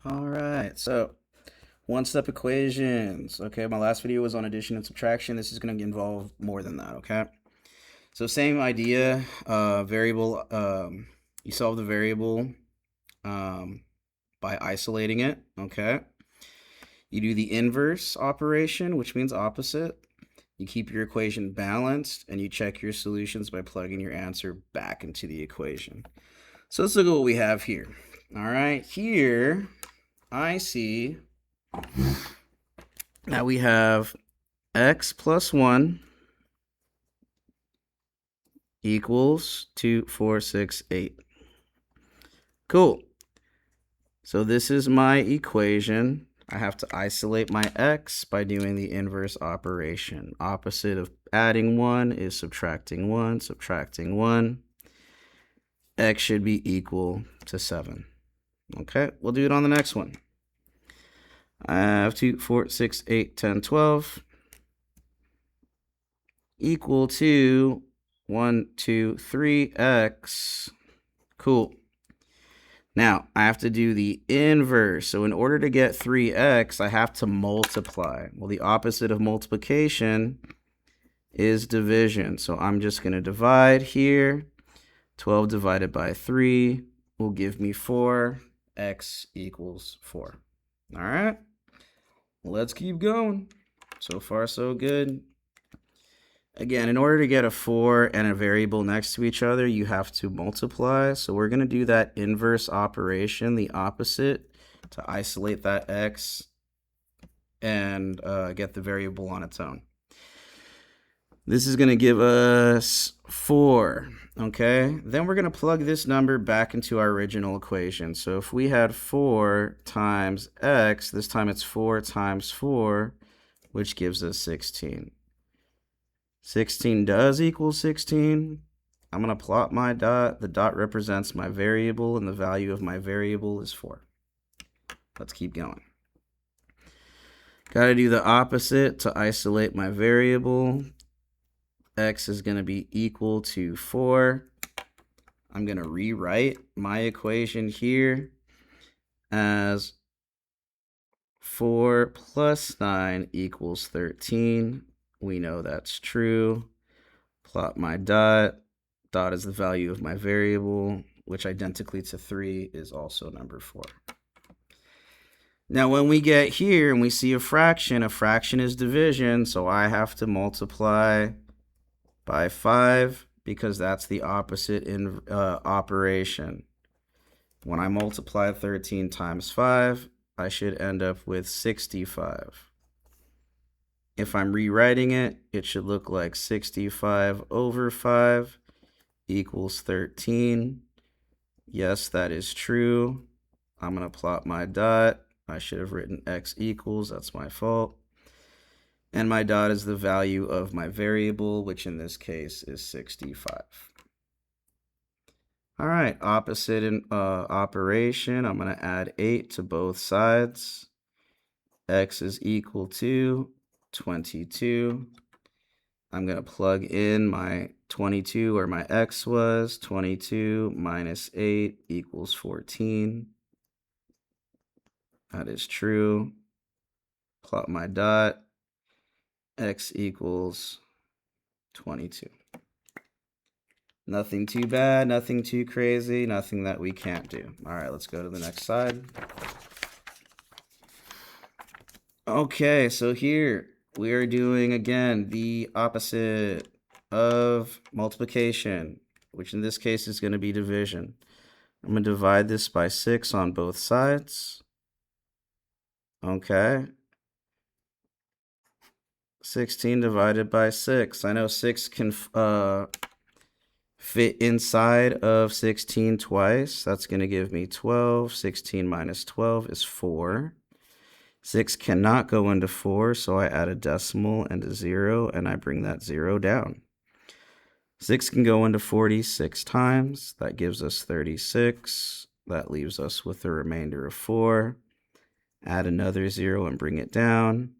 All right, so one-step equations. Okay, my last video was on addition and subtraction. This is going to involve more than that, okay? So same idea, variable, you solve the variable um, by isolating it, okay? You do the inverse operation, which means opposite. You keep your equation balanced, and you check your solutions by plugging your answer back into the equation. So let's look at what we have here. All right, here I see now we have x plus 1 equals 2, 4, 6, 8. Cool. So this is my equation. I have to isolate my x by doing the inverse operation. Opposite of adding 1 is subtracting 1, subtracting 1. X should be equal to 7. Okay, we'll do it on the next one. I have 2, 4, 6, 8, 10, 12 equal to 1, 2, 3x. Cool. Now, I have to do the inverse. So in order to get 3x, I have to multiply. Well, the opposite of multiplication is division. So I'm just going to divide here. 12 divided by 3 will give me 4. X equals 4. All right. Let's keep going. So far, so good. Again, in order to get a 4 and a variable next to each other, you have to multiply. So we're going to do that inverse operation, the opposite, to isolate that x and get the variable on its own. This is going to give us 4, okay? Then we're going to plug this number back into our original equation. So if we had 4 times x, this time it's 4 times 4, which gives us 16. 16 does equal 16. I'm going to plot my dot. The dot represents my variable, and the value of my variable is 4. Let's keep going. Got to do the opposite to isolate my variable. X is going to be equal to 4. I'm going to rewrite my equation here as 4 plus 9 equals 13. We know that's true. Plot my dot. Dot is the value of my variable, which identically to 3 is also number 4. Now, when we get here and we see a fraction is division, so I have to multiply by 5 because that's the opposite in operation. When I multiply 13 times 5, I should end up with 65. If I'm rewriting it, it should look like 65 over 5 equals 13. Yes, that is true. I'm going to plot my dot. I should have written x equals. That's my fault. And my dot is the value of my variable, which in this case is 65. All right, opposite in operation. I'm going to add 8 to both sides. X is equal to 22. I'm going to plug in my 22 where my x was. 22 minus 8 equals 14. That is true. Plot my dot. X equals 22. Nothing too bad, nothing too crazy, nothing that we can't do. All right, let's go to the next side. Okay, so here we are doing, again, the opposite of multiplication, which in this case is going to be division. I'm going to divide this by 6 on both sides. Okay. 16 divided by 6. I know 6 can fit inside of 16 twice. That's going to give me 12. 16 minus 12 is 4. 6 cannot go into 4, so I add a decimal and a 0, and I bring that 0 down. 6 can go into 46 times. That gives us 36. That leaves us with the remainder of 4. Add another 0 and bring it down.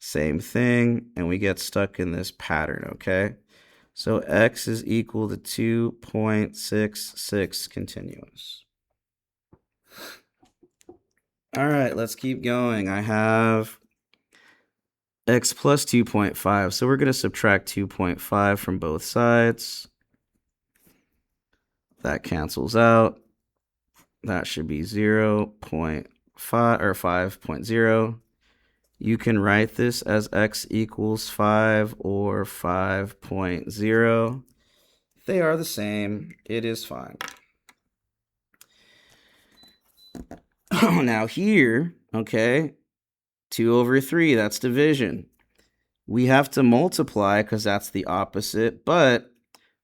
Same thing, and we get stuck in this pattern, okay? So x is equal to 2.66 continuous. All right, let's keep going. I have x plus 2.5. So we're going to subtract 2.5 from both sides. That cancels out. That should be 0.5 or 5.0. You can write this as x equals 5 or 5.0. They are the same. It is fine. Now here, okay, 2 over 3, that's division. We have to multiply because that's the opposite, but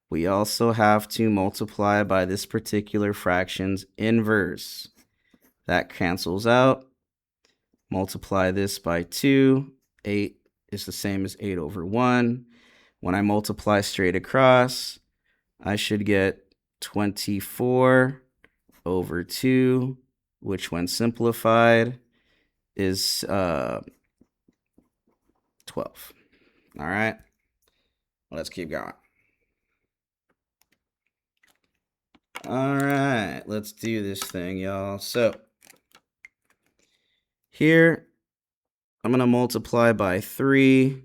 we also have to multiply by this particular fraction's inverse. That cancels out. Multiply this by 2. 8 is the same as 8 over 1. When I multiply straight across, I should get 24 over 2, which when simplified is 12. All right, let's keep going. All right, let's do this thing, y'all. So here, I'm going to multiply by 3.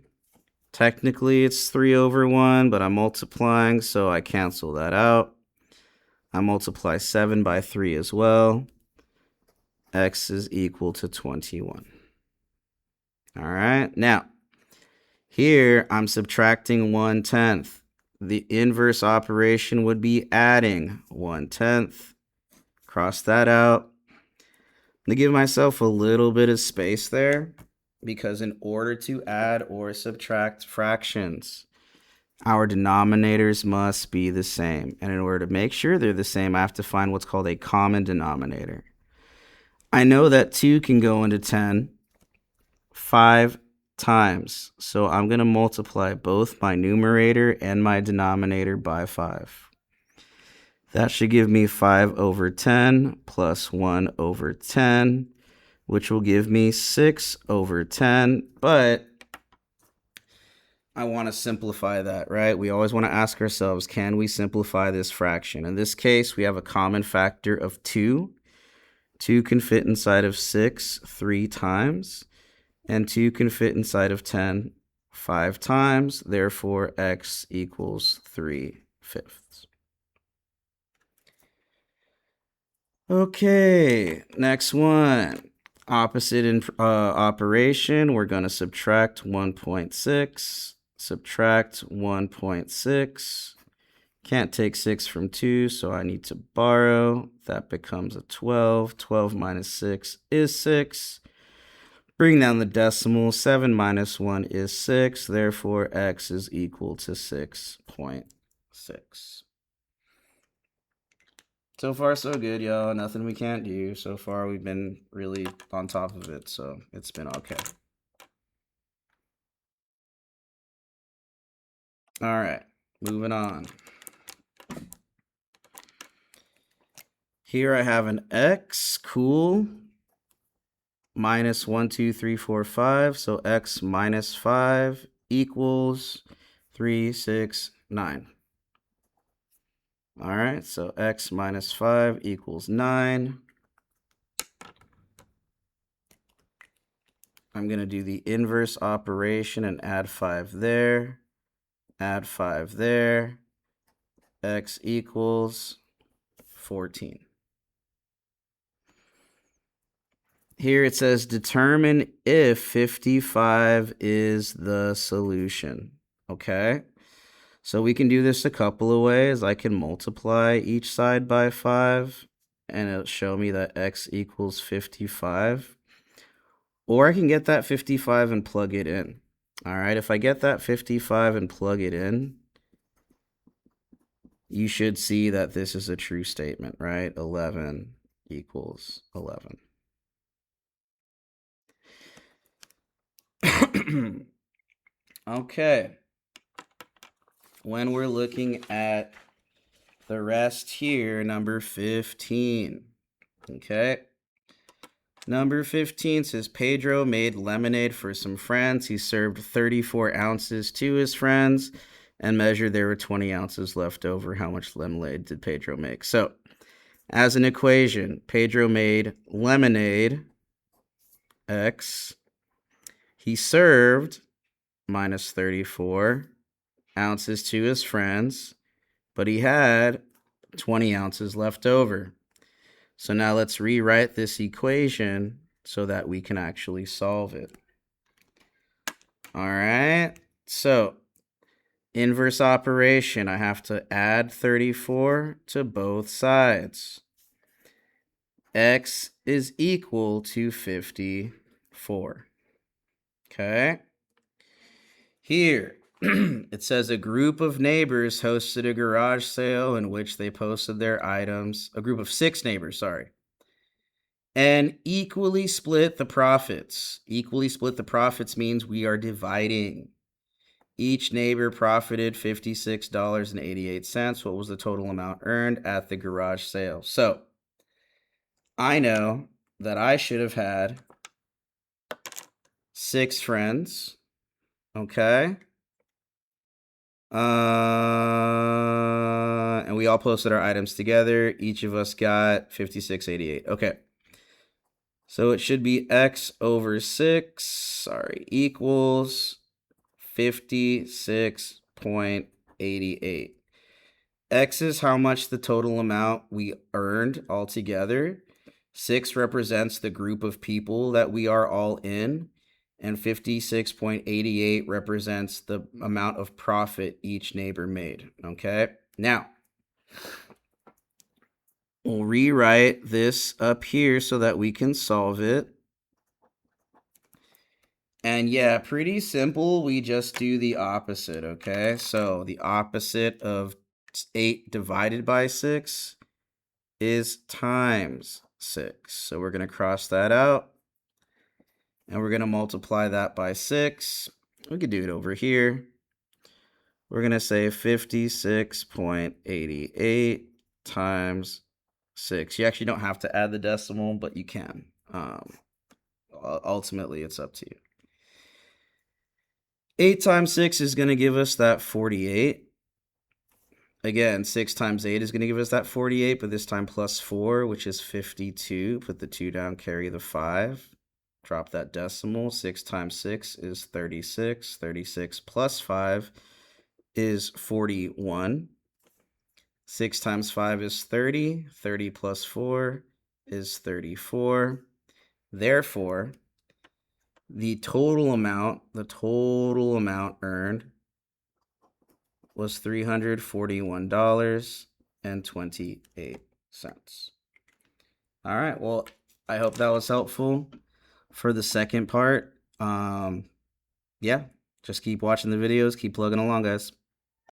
Technically, it's 3 over 1, but I'm multiplying, so I cancel that out. I multiply 7 by 3 as well. X is equal to 21. All right, now, here I'm subtracting 1/10. The inverse operation would be adding 1/10. Cross that out. I'm going to give myself a little bit of space there because in order to add or subtract fractions, our denominators must be the same. And in order to make sure they're the same, I have to find what's called a common denominator. I know that 2 can go into 10 5 times. So I'm going to multiply both my numerator and my denominator by 5. That should give me 5 over 10 plus 1 over 10, which will give me 6 over 10. But I want to simplify that, right? We always want to ask ourselves, can we simplify this fraction? In this case, we have a common factor of 2. 2 can fit inside of 6 3 times. And 2 can fit inside of 10 5 times. Therefore, x equals 3/5. Okay, next one. Opposite in operation, we're going to subtract 1.6. Subtract 1.6. Can't take 6 from 2, so I need to borrow. That becomes a 12. 12 minus 6 is 6. Bring down the decimal. 7 minus 1 is 6. Therefore, x is equal to 6.6. So far, so good, y'all. Nothing we can't do. So far, we've been really on top of it, so it's been okay. All right, moving on. Here I have an x. Cool. Minus 1, 2, 3, 4, 5. So x minus 5 equals 3, 6, 9. All right, so x minus 5 equals 9. I'm going to do the inverse operation and add 5 there. Add 5 there. X equals 14. Here it says determine if 55 is the solution. Okay, so we can do this a couple of ways. I can multiply each side by 5 and it'll show me that x equals 55. Or I can get that 55 and plug it in. All right, if I get that 55 and plug it in, you should see that this is a true statement, right? 11 equals 11. Okay. When we're looking at the rest here, number 15. Okay. Number 15 says Pedro made lemonade for some friends. He served 34 ounces to his friends and measured there were 20 ounces left over. How much lemonade did Pedro make? So, as an equation, Pedro made lemonade X. He served minus 34 ounces to his friends, but he had 20 ounces left over. So now let's rewrite this equation so that we can actually solve it. All right, so inverse operation, I have to add 34 to both sides. X is equal to 54. Okay. Here, it says a group of neighbors hosted a garage sale in which they posted their items. A group of 6 neighbors, sorry. And equally split the profits. Equally split the profits means we are dividing. Each neighbor profited $56.88. What was the total amount earned at the garage sale? So I know that I should have had 6 friends. Okay. And we all posted our items together. Each of us got $56.88. Okay. So it should be X over 6, equals 56.88. X is how much the total amount we earned altogether. 6 represents the group of people that we are all in. And 56.88 represents the amount of profit each neighbor made. Okay, now we'll rewrite this up here so that we can solve it. And yeah, pretty simple. We just do the opposite, okay? So the opposite of 8 divided by 6 is times 6. So we're going to cross that out. And we're going to multiply that by 6. We could do it over here. We're going to say 56.88 times 6. You actually don't have to add the decimal, but you can. Ultimately, it's up to you. 8 times 6 is going to give us that 48. Again, 6 times 8 is going to give us that 48, but this time plus 4, which is 52. Put the 2 down, carry the 5. Drop that decimal. 6 times 6 is 36. 36 plus 5 is 41. 6 times 5 is 30. 30 plus 4 is 34. Therefore, the total amount earned was $341.28. All right, well, I hope that was helpful for the second part. Yeah, just keep watching the videos, keep plugging along, guys.